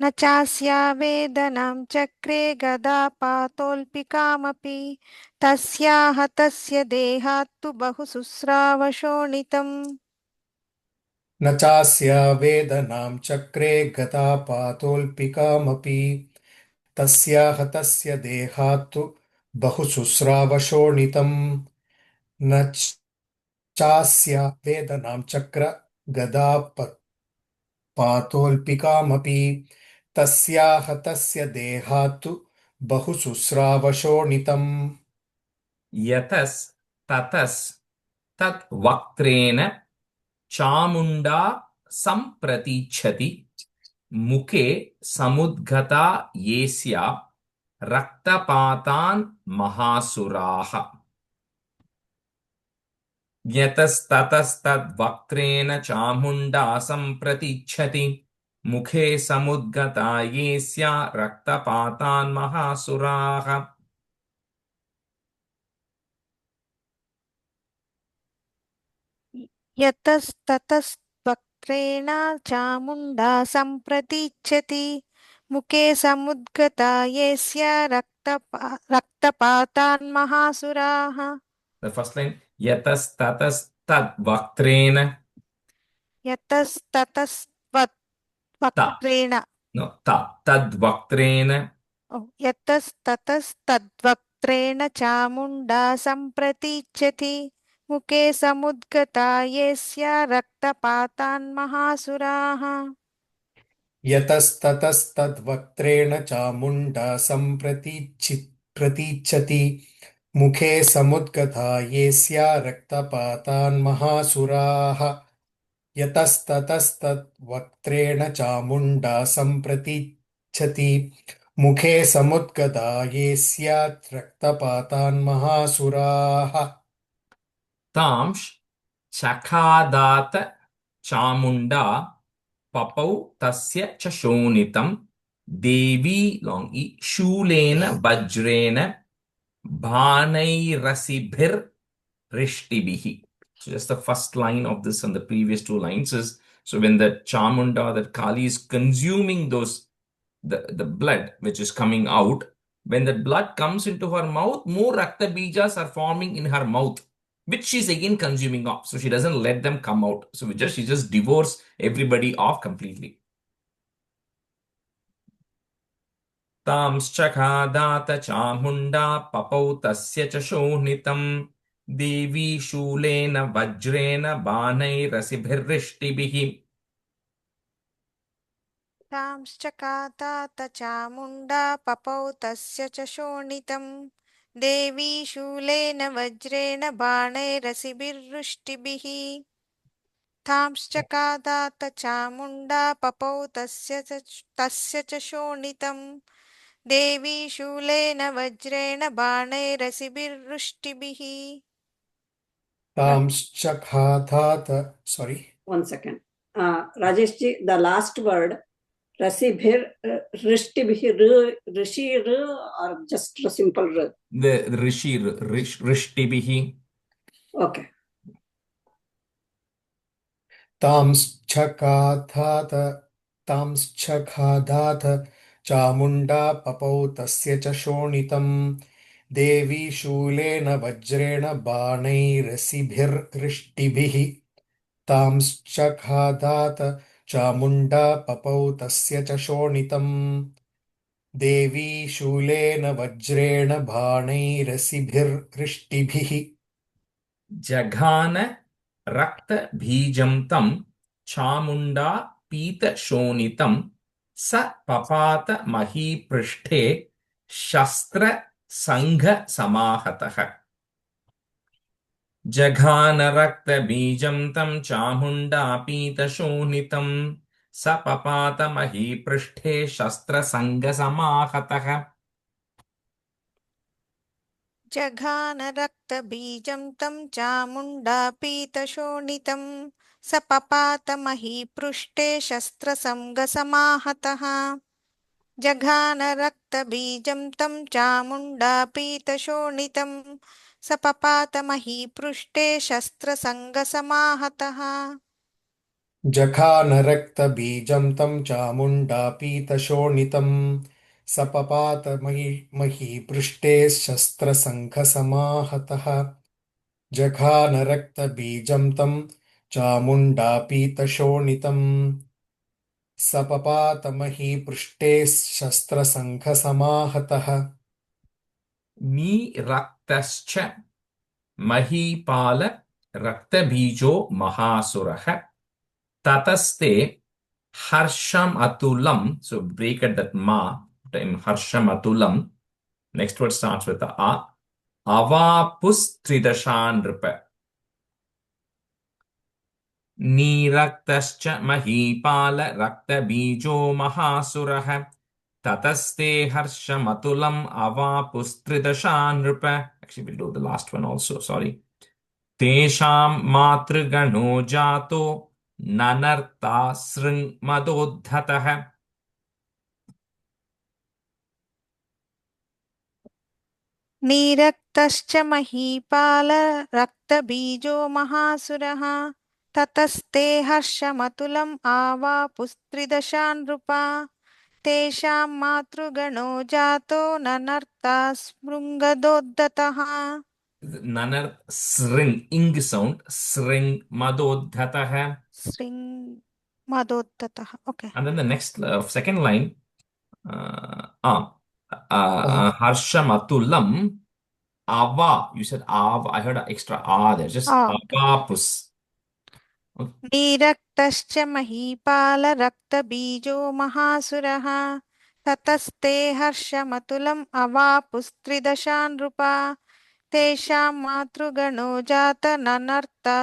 न चास्या वेदनां चक्रे गदापातोऽल्पिकामपि तस्या हतस्य देहात्तु बहु शुश्रावशोणितम् न चास्य वेदनां चक्रे गदापातोऽल्पिकामपि तस्या हतस्य देहात्तु बहु शुश्रावशोणितम् न चास्य वेदनां चक्र गदापातोऽल्पिकामपि तस्या हतस्य देहात्तु बहु शुश्रावशोणितम् यतस् ततस् तत् वक्त्रेण चामुण्डा सम्प्रतीच्छति मुखे समुद्गता येस्या रक्तपातान् महासुराः यतस्ततस्तद्वक्त्रेण चामुण्डा सम्प्रतीच्छति मुखे समुद्गता येस्या रक्तपातान् महासुराः यतस्ततस्त्वक्त्रेण चामुण्डा सम्प्रतीच्छति मुखे समुद्गता येस्य रक्तपातान् महासुराः The first line, yatastatastatvaktrena. यतस्ततस्त्वक्त्रेण No, tadvaktrena. यतस्ततस्तद्वक्त्रेण Chamunda सम्प्रतीच्छति मुखे समुद्गता येस्य रक्तपातान् महासुराः यतस्ततस्तद्वक्त्रेण चामुण्डा प्रतीच्छति मुखे समुद्गता येस्या रक्तपातान् महासुराः यतस्ततस्तद्वक्त्रेण चामुण्डा प्रतीच्छति मुखे समुद्गता येस्या रक्तपातान् महासुराः तांश चखादात चामुण्डा पपौ तस्य च शोणितं देवी long e शूलेन वज्रेण बाणैरसिभिर्रिष्टिभिः. So just the first line of this and the previous two lines is, so when the Chamunda, that Kali is consuming those, the blood which is coming out, when the blood comes into her mouth, more Rakta Bijas are forming in her mouth, which she's again consuming off. So she doesn't let them come out. So she just devours everybody off completely. तांश्चखादात Chamunda पपौ तस्य च शोणितं देवी शूलेन वज्रेण बाणैरसिभिर्रिष्टिभिः. तांश्चकातात चामुण्डा पपौ तस्य च शोणितं देवी शूलेन वज्रेण बाणैरसिभिर्वृष्टिभिः तांश्चकातात चामुण्डा पपौ तस्य च शोणितं देवी शूलेन वज्रेण बाणैरसिभिर्वृष्टिभिः sorry. 1 second. Rajesh ji, the last word, Rasibhir, Rishtibhir, Rishi, or just a simple R? The Rishi, Rishtibihi. Okay. तांश्चखादात Chamunda पपौ तस्य च शोणितं देवी शूलेन वज्रेण बाणैरसिभिर्रिष्टिभिः तांश्चखादात चामुण्डा पपौ तस्य च शोणितं देवी शूलेन वज्रेण बाणैरसिभिर्रिष्टिभिः जघान रक्त बीजं तं चामुण्डा पीत शोणितं स पपात महीपृष्ठे शस्त्र संघ समाहतः. जघान रक्त बीजं तं चामुण्डा पीत शोणितं स पपात महीपृष्ठे शस्त्र संघ समाहतः. जघान रक्तबीजं तं चामुण्डा पीतशोणितं स पपात महीपृष्ठे शस्त्रसंगसमाहतः जघान रक्तबीजं तं चामुण्डा पीतशोणितं स पपात महीपृष्ठे शस्त्रसंगसमाहतः जघान रक्तबीजं तं चामुण्डा पीतशोणितं सपपात महीपृष्ठे शस्त्रसङ्घसमाहतः जघान रक्तबीजं तं चामुण्डा पीतशोणितं सपपात महीपृष्ठे शस्त्रसङ्घसमाहतः नीरक्तश्च महीपाल रक्तबीजो महासुरः ततस्ते harsham atulam. So break at that ma in harsham atulam. Next word starts with the a. Avapus tridashan ripa. नीरक्तश्च महीपाल रक्तबीजो महासुरः ततस्ते हर्षमतुलम् अवापुस्त्रिदशा नृप. Actually, we'll do the last one also. Sorry. तेषां मातृगणो जातो ननर्ता सृङ्मदोद्धतः. नीरक्तश्च महीपाल रक्तबीजो महासुरः ततस्ते हर्षमतुलम् आवापुस्त्रिदशा नृपा तेषां मातृगणो जातो ननर्ता स्पृङ्गदोद्दतः Nanar sring ing sound sring madodhatah. श्रृङ्मदोद्दतः okay And then the next second line harshamatulam ava. You said av. I heard an extra a there. Just okay avapus. Okay. नीरक्तश्च महीपाल रक्तबीजो महासुरः ततस्ते हर्षमतुलम् अवापुस्त्रिदशा नृपा तेषां मातृगणो जात ननर्ता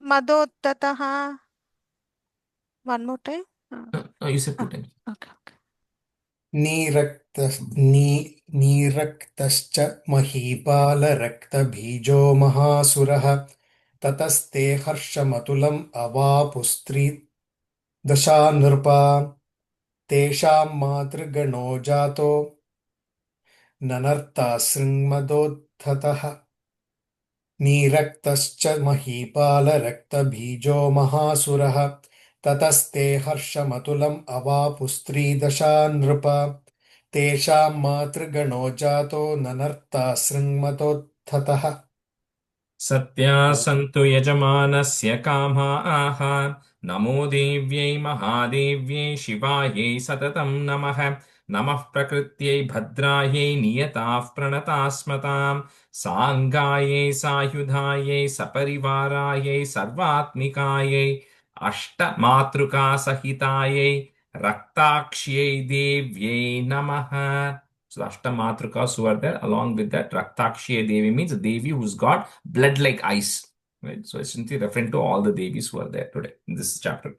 मदोत्ततः one more time No, you said two times. okay okay नीरक्तश्च महीपालरक्तबीजो महासुरः ततस्ते हर्षमतुलम् अवापुस्त्रिदशा नृपा तेषां मातृगणो जातो ननर्ता सृङ्मदोद्धतः नीरक्तश्च महीपालरक्तबीजो महासुरः ततस्ते हर्षमतुलम् अवापुस्त्रिदशा नृप तेषां मातृगणो जातो ननर्ता सृङ्मदोद्धतः सत्या सन्तु यजमानस्य कामाः नमो देव्यै महादेव्यै शिवायै सततं नमः. नमः प्रकृत्यै भद्रायै नियताः प्रणताः स्मतां साङ्गायै सायुधायै सपरिवारायै सर्वात्मिकायै अष्टमातृकासहितायै रक्ताक्ष्यै देव्यै नमः. So the Ashtamatrikas who are there, along with that, Raktakshya Devi means a Devi who's got blood like ice. Right? So it's simply referring to all the Devis who are there today in this chapter.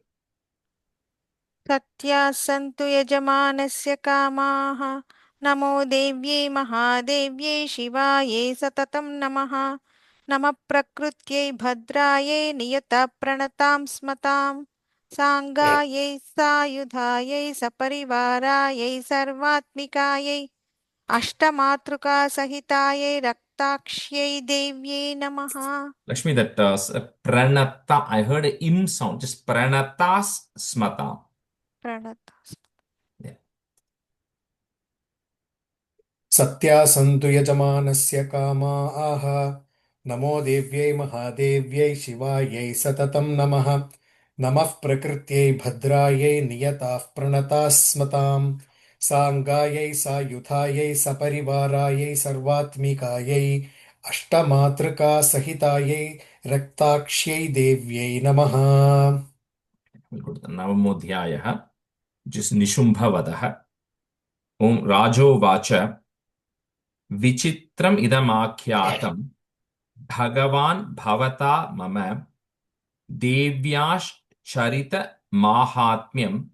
सत्या सन्तु यजमानस्य कामाः नमो देव्यै महादेव्यै शिवायै सततं नमः नमः प्रकृत्यै भद्रायै नियतप्रणतां स्मतां साङ्गायै सायुधायै सपरिवारायै सर्वात्मिकायै अष्टमातृकासहितायै रक्ताक्ष्यै देव्यै नमः Lakshmi, that pranata, I heard a im sound, just pranatas smata. प्रणता Yeah. सत्या सन्तु यजमानस्य कामाः नमो देव्यै महादेव्यै शिवायै सततं नमः नमः प्रकृत्यै भद्रायै नियताः प्रणताः स्मतां साङ्गायै सायुधायै सपरिवारायै सर्वात्मिकायै अष्टमातृकासहितायै रक्ताक्ष्यै देव्यै नमः We'll go to the Navamodhyayaha, which is Nishumbhavadaha. Om Rajo Vacha Vichitram Idamakhyatam Bhagavan Bhavata Mama Devyash Charita Mahatmyam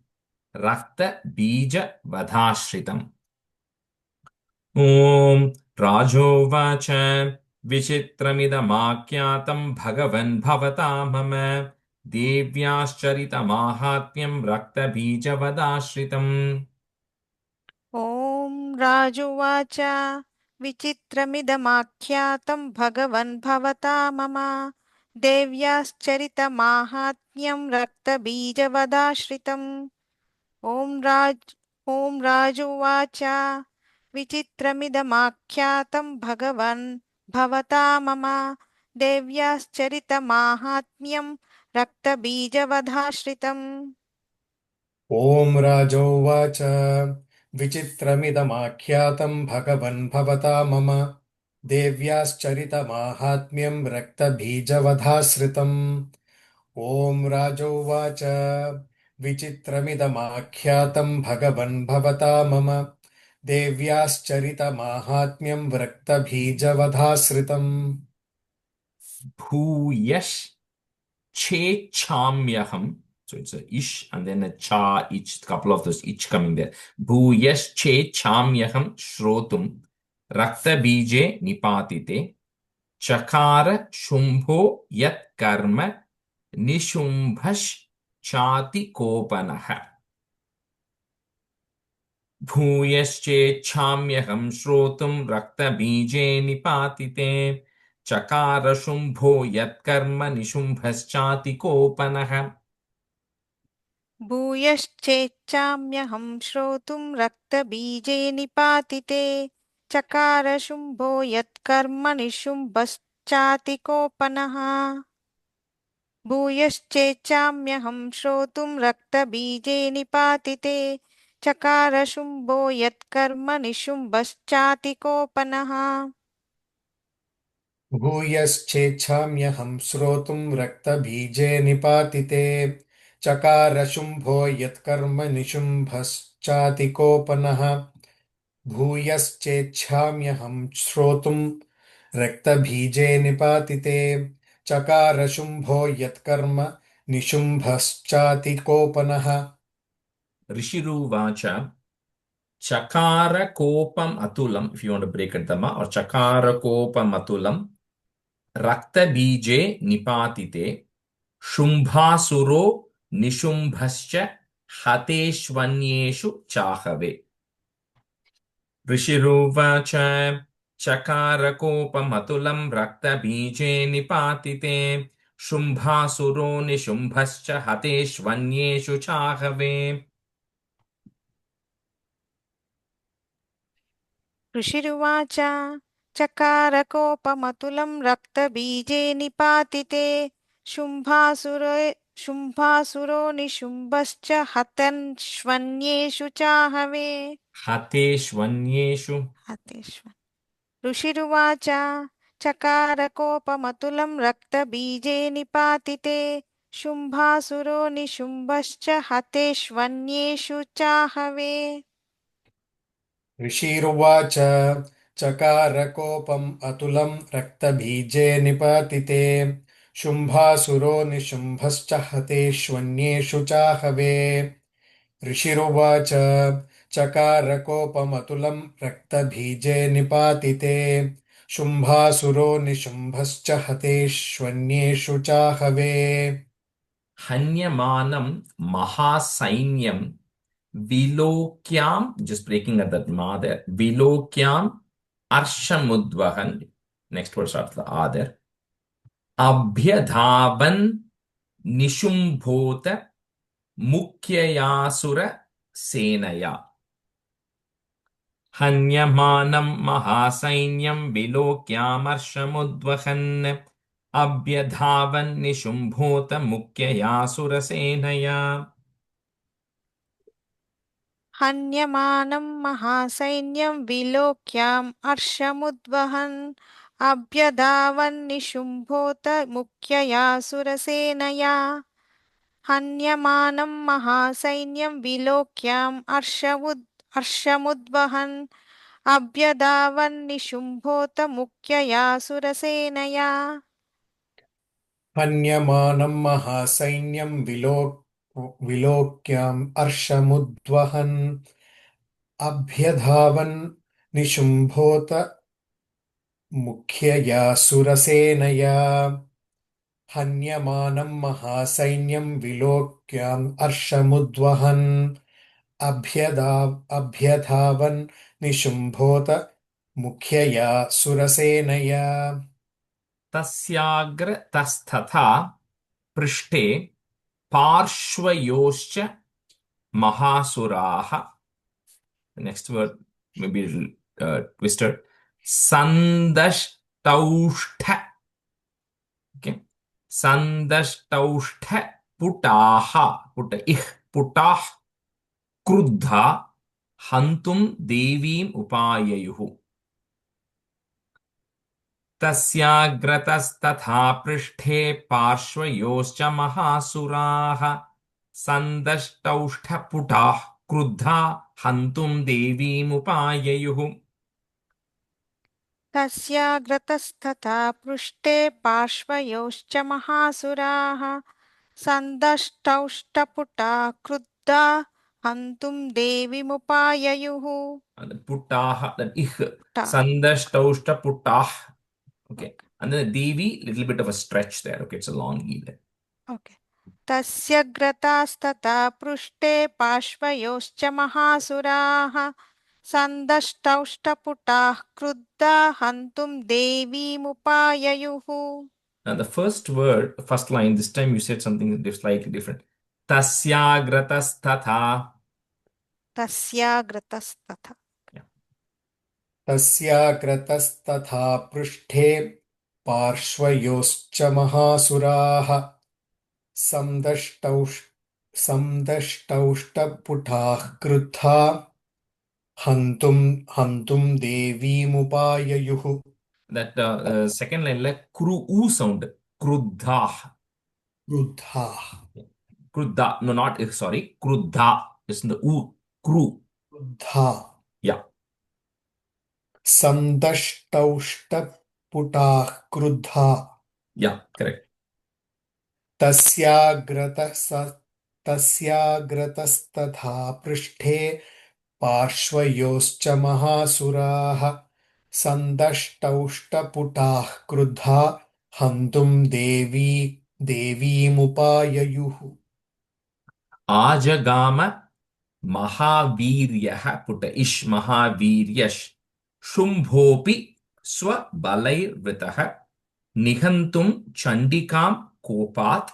Rakta Bija Vadhashritam. Om Rajovacha Vichitramidamakhyatam Bhagavan Bhavata Mama Devyascharita Mahatmyam Rakta Bija Vadashritam. ॐ राजुवाच विचित्रमिदमाख्यातं भगवन् भवता मम देव्याश्चरितमाहात्म्यं रक्तबीजवदाश्रितम् ॐ राजुवाच विचित्रमिदमाख्यातं भगवन् भवता मम देव्याश्चरितमाहात्म्यं रक्तबीजवधाश्रितम् ॐ राजोवाच विचित्रमिदमाख्यातं भगवन् भवता मम देव्याश्चरितमाहात्म्यं रक्तबीजवधाश्रितम् ॐ राजोवाच विचित्रमिदमाख्यातं भगवन् भवता मम देव्याश्चरितमाहात्म्यं रक्तबीजवधाश्रितम् Bhuyash Chechamyaham. So it's a ish and then a cha, each couple of those each coming there. Bhuyashchechamyaham shrotum rakta bije nipatite chakara shumbho yat karma nishumbhash chati kopanaha. भूयश्चेच्छाम्यहं श्रोतुं रक्तबीजे निपातिते चकार शुम्भो यत्कर्म निशुम्भश्चातिकोपनः. भूयश्चेच्छाम्यहं श्रोतुं रक्तबीजे निपातिते चकार शुम्भो यत्कर्म निशुम्भश्चातिकोपनः भूयश्चेच्छाम्यहं श्रोतुं रक्तबीजे निपातिते चकार शुम्भो यत्कर्म निशुम्भश्चातिकोपनः भूयश्चेच्छाम्यहं श्रोतुं रक्तबीजे निपातिते चकार शुम्भो यत्कर्म निशुम्भश्चातिकोपनः भूयश्चेच्छाम्यहं श्रोतुं रक्तबीजे निपातिते चकार शुम्भो यत्कर्म निशुम्भश्चातिकोपनः ऋषिरुवाच चकारकोपम् अतुलम्, if you want to break it dhamma, or चकारकोपम् अतुलम् रक्तबीजे निपातिते शुम्भासुरो निशुम्भश्च हतेष्वन्येषु चाहवे. ऋषिरुवाच चकारकोपमतुलं रक्तबीजे निपातिते शुम्भासुरो निशुम्भश्च हतेष्वन्येषु चाहवे. ऋषिरुवाच चकारकोपमतुलं रक्तबीजे निपातिते शुम्भासुरो निशुम्भश्च हतन्ष्वन्येषु चाहवे हतेष्वन्येषु. ऋषिरुवाच चकारकोपमतुलं रक्तबीजे निपातिते शुम्भासुरो निशुम्भश्च हतेष्वन्येषु चाहवे ऋषिरुवाच चकारकोपम् अतुलं रक्तबीजे निपातिते शुम्भासुरो निशुम्भश्च हतेष्वन्येषु चाहवे ऋषिरुवाच चकारकोपमतुलं रक्तबीजे निपातिते शुम्भासुरो निशुम्भश्च हतेष्वन्येषु चाहवे हन्यमानं महासैन्यं विलोक्यां, just breaking at that ma there, विलोक्यां अर्षमुद्वहन्, next word starts the a there, अभ्यधावन् निशुम्भोत मुख्ययासुर सेनया. हन्यमानं महासैन्यं विलोक्यामर्षमुद्वहन् अभ्यधावन् निशुम्भोत मुख्ययासुरसेनया. हन्यमानं महासैन्यं विलोक्याम् अर्षमुद्वहन् अभ्यधावन्निशुम्भोत मुख्ययासुरसेनया हन्यमानं महासैन्यं विलोक्याम् अर्षमुद्वहन् अभ्यधावन्निशुम्भोत मुख्ययासुरसेनया हन्यमानं महासैन्यं विलोक्याम् अर्षमुद्वहन् अभ्यधावन् निशुम्भोत मुख्ययासुरसेनया हन्यमानं महासैन्यं विलोक्याम् अर्षमुद्वहन् अभ्यधावन् निशुम्भोत मुख्ययासुरसेनया तस्याग्रतस्तथा पृष्ठे पार्श्वयोश्च महासुराः. The next word maybe a little twisted. Sandashtauष्ठ. Okay. Sandashtauष्ठ putaha. Putah क्रुद्धा हन्तुं देवीम् उपाययुः. तस्याग्रतस्तथा पृष्ठे पार्श्वयोश्च महासुराः सन्दष्टौष्ठपुटाः क्रुद्धा हन्तुं देवीमुपाययुः. तस्याग्रतस्तथा पृष्ठे पार्श्वयोश्च महासुराः सन्दष्टौष्टपुटाः क्रुद्धा हन्तुं देवीमुपाययुः And then puttaha, then ich. टा Sandashtaushta puttah. Okay. Okay And then Devi, little bit of a stretch there. Okay, it's a long E there. Okay तस्य ग्रतास्तथा पृष्ठे पार्श्वयोश्च महासुराः सन्दष्टौष्टपुटाः क्रुद्धा हन्तुं देवीमुपाययुः Now the first line, this time you said something slightly different. Tasyagratastatha. तस्याग्रतस्तथा Yeah. तस्याग्रतस्तथा पृष्ठे पार्श्वयोश्च महासुराः समदष्टौष्टपुटाः क्रुद्धा हन्तुं देवीमुपाययुः That second line, like kru sound. Kruddha. क्रुद्धाः Kruddha. No, not sorry. Kruddha. It's in the u. Kru. क्रुद्धा Yeah. समदष्टौष्टपुटाः क्रुद्धा Yeah. Correct. तस्याग्रतस्तथा पृष्ठे पार्श्वयोश्च महासुराः सन्दष्टौष्टपुटाः क्रुद्धा हन्तुं देवीमुपाययुः Ajagama Mahaviryah put a ish Mahaviryash Shumbhopi Swabalairvritah Nihantum Chandikam Kopat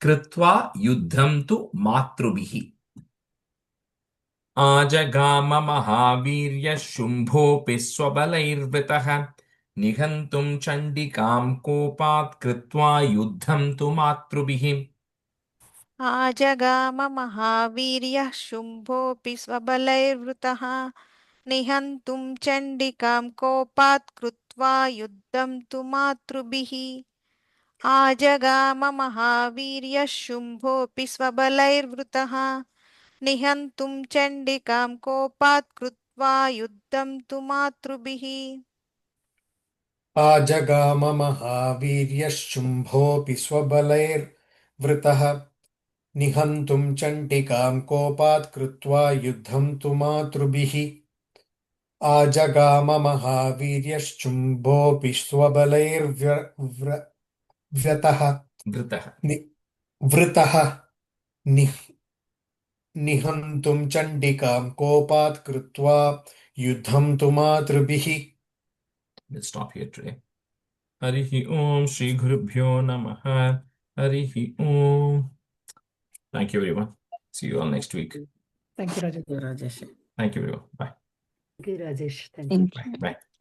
Kritva Yuddham tu Matrubihi Ajagama Mahaviryash Shumbhopi Swabalairvritah Nihantum Chandikam Kopat Kritva Yuddham tu Matrubihi. आजगाम महावीर्यः शुम्भोऽपि स्वबलैर्वृतः निहन्तुं चण्डिकां कोपात् कृत्वा युद्धं तु मातृभिः आजगाम महावीर्यः शुम्भोऽपि स्वबलैर्वृतः निहन्तुं चण्डिकां कोपात् कृत्वा युद्धं तु मातृभिः आजगाम महावीर्यः शुम्भोऽपि स्वबलैर्वृतः निहन्तुं चण्डिकां कोपात् कृत्वा युद्धं तु मातृभिः आजगाम महावीर्यश्चुम्भोऽपि स्वबलैर्व्यतः Vritah. वृतः निहन्तुं चण्डिकां कोपात् कृत्वा युद्धं तु मातृभिः Let's stop here today. Harihi Om Shri Gurubhyo Namaha. Harihi Om. Thank you, everyone. See you all next week. Thank you, Rajesh. Thank you, everyone. Bye. Thank you, Rajesh. Thank you. Thank Bye. you. Bye.